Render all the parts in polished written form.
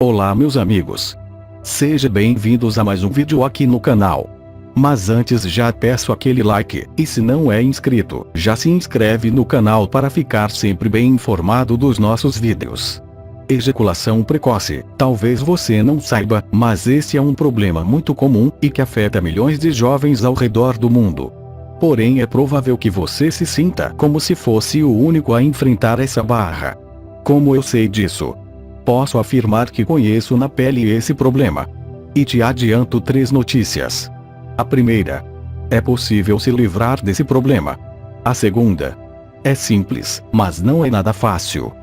Olá meus amigos. Sejam bem-vindos a mais um vídeo aqui no canal. Mas antes já peço aquele like, e se não é inscrito, já se inscreve no canal para ficar sempre bem informado dos nossos vídeos. Ejaculação precoce, talvez você não saiba, mas esse é um problema muito comum, e que afeta milhões de jovens ao redor do mundo. Porém é provável que você se sinta como se fosse o único a enfrentar essa barra. Como eu sei disso? Posso afirmar que conheço na pele esse problema. E te adianto 3 notícias. A primeira: é possível se livrar desse problema. A segunda: é simples, mas não é nada fácil.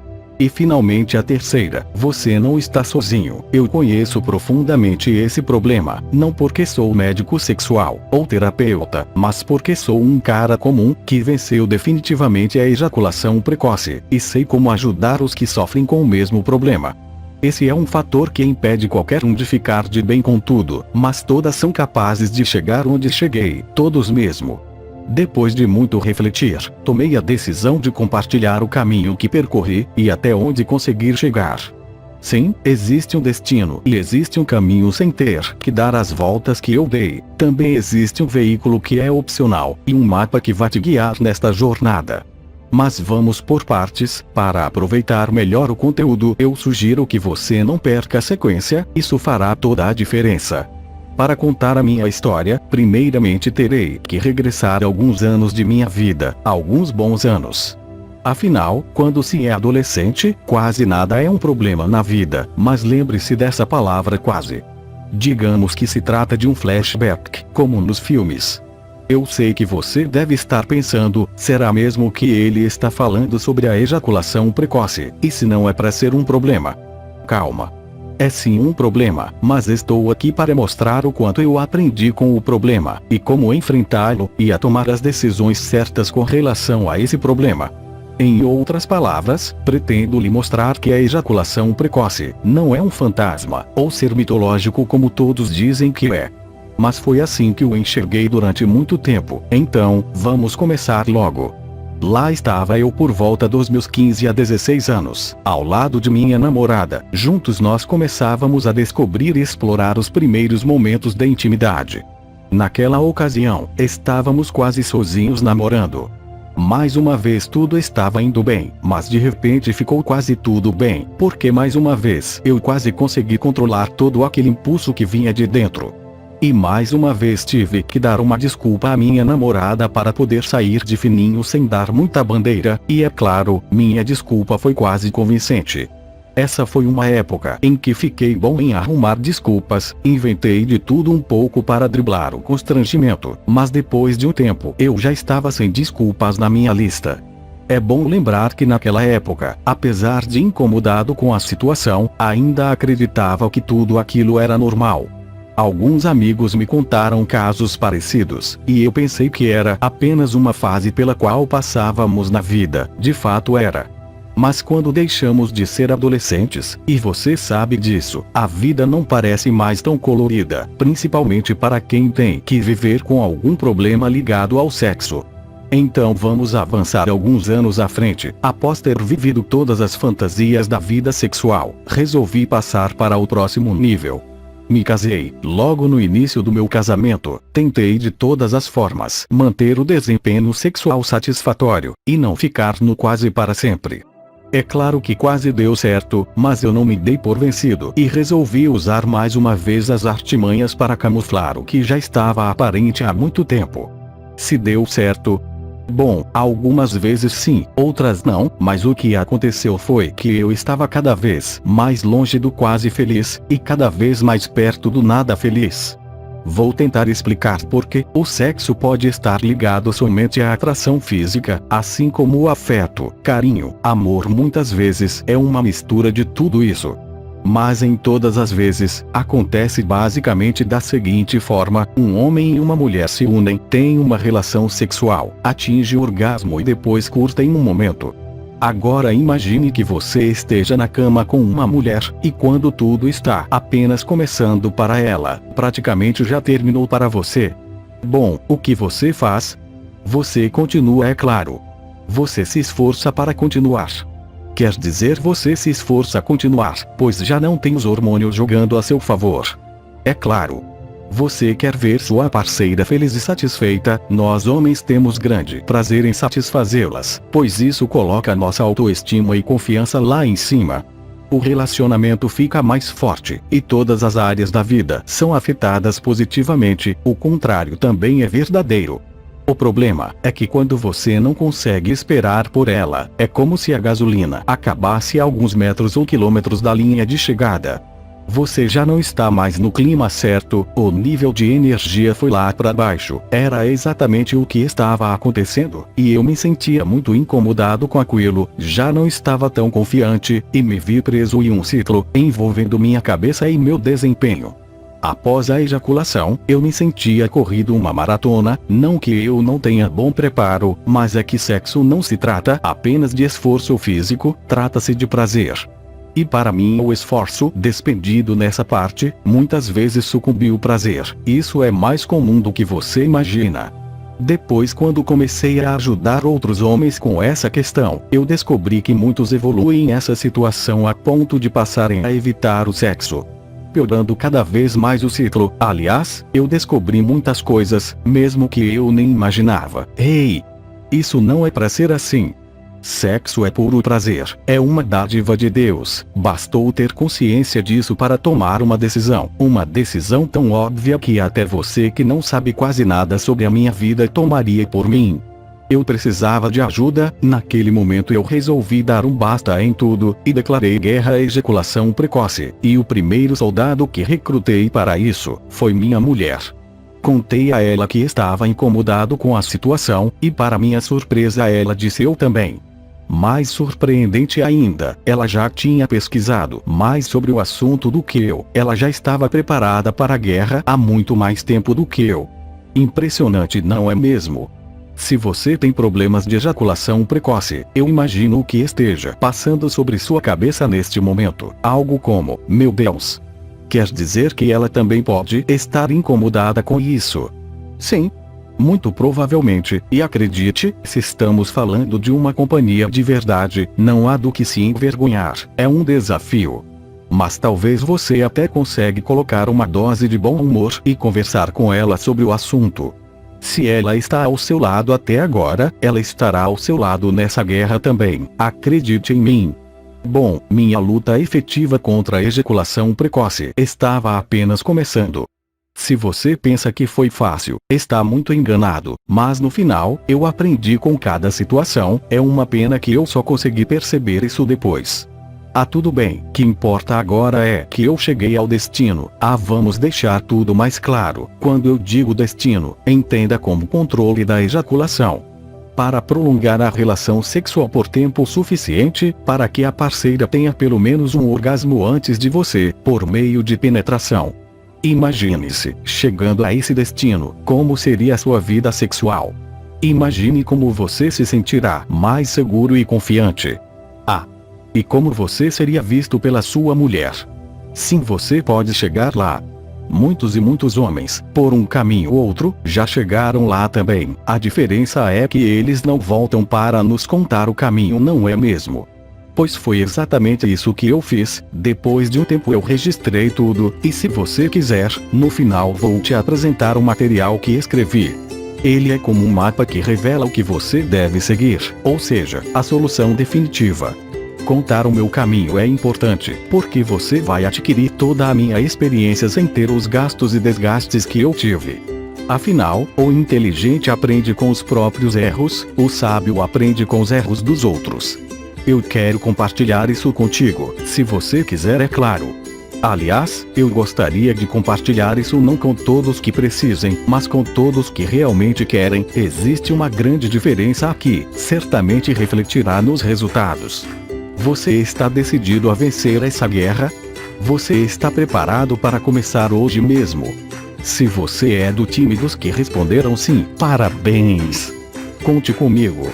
E finalmente a terceira: você não está sozinho. Eu conheço profundamente esse problema, não porque sou médico sexual ou terapeuta, mas porque sou um cara comum que venceu definitivamente a ejaculação precoce, e sei como ajudar os que sofrem com o mesmo problema. Esse é um fator que impede qualquer um de ficar de bem com tudo, mas todas são capazes de chegar onde cheguei, todos mesmo. Depois de muito refletir, tomei a decisão de compartilhar o caminho que percorri, e até onde consegui chegar. Sim, existe um destino e existe um caminho sem ter que dar as voltas que eu dei. Também existe um veículo que é opcional, e um mapa que vai te guiar nesta jornada. Mas vamos por partes. Para aproveitar melhor o conteúdo, eu sugiro que você não perca a sequência, isso fará toda a diferença. Para contar a minha história, primeiramente terei que regressar alguns anos de minha vida, alguns bons anos. Afinal, quando se é adolescente, quase nada é um problema na vida, mas lembre-se dessa palavra quase. Digamos que se trata de um flashback, como nos filmes. Eu sei que você deve estar pensando, será mesmo que ele está falando sobre a ejaculação precoce, e se não é para ser um problema? Calma. É sim um problema, mas estou aqui para mostrar o quanto eu aprendi com o problema, e como enfrentá-lo, e a tomar as decisões certas com relação a esse problema. Em outras palavras, pretendo lhe mostrar que a ejaculação precoce não é um fantasma, ou ser mitológico como todos dizem que é. Mas foi assim que o enxerguei durante muito tempo, então, vamos começar logo. Lá estava eu por volta dos meus 15 a 16 anos, ao lado de minha namorada. Juntos nós começávamos a descobrir e explorar os primeiros momentos da intimidade. Naquela ocasião, estávamos quase sozinhos namorando. Mais uma vez tudo estava indo bem, mas de repente ficou quase tudo bem, porque mais uma vez eu quase consegui controlar todo aquele impulso que vinha de dentro. E mais uma vez tive que dar uma desculpa à minha namorada para poder sair de fininho sem dar muita bandeira, e é claro, minha desculpa foi quase convincente. Essa foi uma época em que fiquei bom em arrumar desculpas, inventei de tudo um pouco para driblar o constrangimento, mas depois de um tempo eu já estava sem desculpas na minha lista. É bom lembrar que naquela época, apesar de incomodado com a situação, ainda acreditava que tudo aquilo era normal. Alguns amigos me contaram casos parecidos, e eu pensei que era apenas uma fase pela qual passávamos na vida. De fato era. Mas quando deixamos de ser adolescentes, e você sabe disso, a vida não parece mais tão colorida, principalmente para quem tem que viver com algum problema ligado ao sexo. Então vamos avançar alguns anos à frente. Após ter vivido todas as fantasias da vida sexual, resolvi passar para o próximo nível. Me casei. Logo no início do meu casamento, tentei de todas as formas manter o desempenho sexual satisfatório, e não ficar no quase para sempre. É claro que quase deu certo, mas eu não me dei por vencido, e resolvi usar mais uma vez as artimanhas para camuflar o que já estava aparente há muito tempo. Se deu certo? Bom, algumas vezes sim, outras não, mas o que aconteceu foi que eu estava cada vez mais longe do quase feliz, e cada vez mais perto do nada feliz. Vou tentar explicar porque o sexo pode estar ligado somente à atração física, assim como o afeto, carinho, amor muitas vezes é uma mistura de tudo isso. Mas em todas as vezes, acontece basicamente da seguinte forma: um homem e uma mulher se unem, têm uma relação sexual, atingem o orgasmo e depois curtem um momento. Agora imagine que você esteja na cama com uma mulher, e quando tudo está apenas começando para ela, praticamente já terminou para você. Bom, o que você faz? Você continua, é claro. Você se esforça para continuar. Quer dizer, você se esforça a continuar, pois já não tem os hormônios jogando a seu favor. É claro. Você quer ver sua parceira feliz e satisfeita. Nós homens temos grande prazer em satisfazê-las, pois isso coloca nossa autoestima e confiança lá em cima. O relacionamento fica mais forte, e todas as áreas da vida são afetadas positivamente. O contrário também é verdadeiro. O problema é que quando você não consegue esperar por ela, é como se a gasolina acabasse a alguns metros ou quilômetros da linha de chegada. Você já não está mais no clima certo, o nível de energia foi lá para baixo. Era exatamente o que estava acontecendo, e eu me sentia muito incomodado com aquilo, já não estava tão confiante, e me vi preso em um ciclo, envolvendo minha cabeça e meu desempenho. Após a ejaculação, eu me sentia corrido uma maratona. Não que eu não tenha bom preparo, mas é que sexo não se trata apenas de esforço físico, trata-se de prazer. E para mim o esforço despendido nessa parte, muitas vezes sucumbiu o prazer. Isso é mais comum do que você imagina. Depois, quando comecei a ajudar outros homens com essa questão, eu descobri que muitos evoluem essa situação a ponto de passarem a evitar o sexo, piorando cada vez mais o ciclo. Aliás, eu descobri muitas coisas, mesmo que eu nem imaginava. Ei! Isso não é para ser assim. Sexo é puro prazer, é uma dádiva de Deus. Bastou ter consciência disso para tomar uma decisão tão óbvia que até você que não sabe quase nada sobre a minha vida tomaria por mim. Eu precisava de ajuda. Naquele momento eu resolvi dar um basta em tudo, e declarei guerra à ejaculação precoce, e o primeiro soldado que recrutei para isso foi minha mulher. Contei a ela que estava incomodado com a situação, e para minha surpresa ela disse eu também. Mais surpreendente ainda, ela já tinha pesquisado mais sobre o assunto do que eu. Ela já estava preparada para a guerra há muito mais tempo do que eu. Impressionante, não é mesmo? Se você tem problemas de ejaculação precoce, eu imagino o que esteja passando sobre sua cabeça neste momento. Algo como, meu Deus! Quer dizer que ela também pode estar incomodada com isso? Sim. Muito provavelmente, e acredite, se estamos falando de uma companhia de verdade, não há do que se envergonhar, é um desafio. Mas talvez você até consiga colocar uma dose de bom humor e conversar com ela sobre o assunto. Se ela está ao seu lado até agora, ela estará ao seu lado nessa guerra também, acredite em mim. Bom, minha luta efetiva contra a ejaculação precoce estava apenas começando. Se você pensa que foi fácil, está muito enganado, mas no final, eu aprendi com cada situação. É uma pena que eu só consegui perceber isso depois. Tudo bem, o que importa agora é que eu cheguei ao destino. Vamos deixar tudo mais claro. Quando eu digo destino, entenda como controle da ejaculação. Para prolongar a relação sexual por tempo suficiente, para que a parceira tenha pelo menos um orgasmo antes de você, por meio de penetração. Imagine-se, chegando a esse destino, como seria a sua vida sexual. Imagine como você se sentirá mais seguro e confiante. E como você seria visto pela sua mulher. Sim, você pode chegar lá. Muitos e muitos homens, por um caminho ou outro, já chegaram lá também. A diferença é que eles não voltam para nos contar o caminho, não é mesmo? Pois foi exatamente isso que eu fiz. Depois de um tempo eu registrei tudo, e se você quiser, no final vou te apresentar o material que escrevi. Ele é como um mapa que revela o que você deve seguir, ou seja, a solução definitiva. Contar o meu caminho é importante, porque você vai adquirir toda a minha experiência sem ter os gastos e desgastes que eu tive. Afinal, o inteligente aprende com os próprios erros, o sábio aprende com os erros dos outros. Eu quero compartilhar isso contigo, se você quiser, é claro. Aliás, eu gostaria de compartilhar isso não com todos que precisem, mas com todos que realmente querem. Existe uma grande diferença aqui, certamente refletirá nos resultados. Você está decidido a vencer essa guerra? Você está preparado para começar hoje mesmo? Se você é do time dos que responderam sim, parabéns! Conte comigo.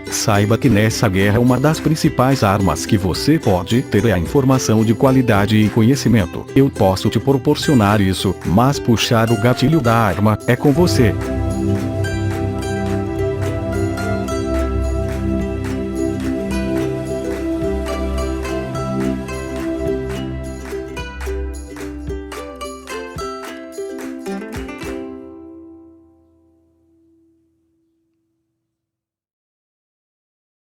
Saiba que nessa guerra uma das principais armas que você pode ter é a informação de qualidade e conhecimento. Eu posso te proporcionar isso, mas puxar o gatilho da arma é com você.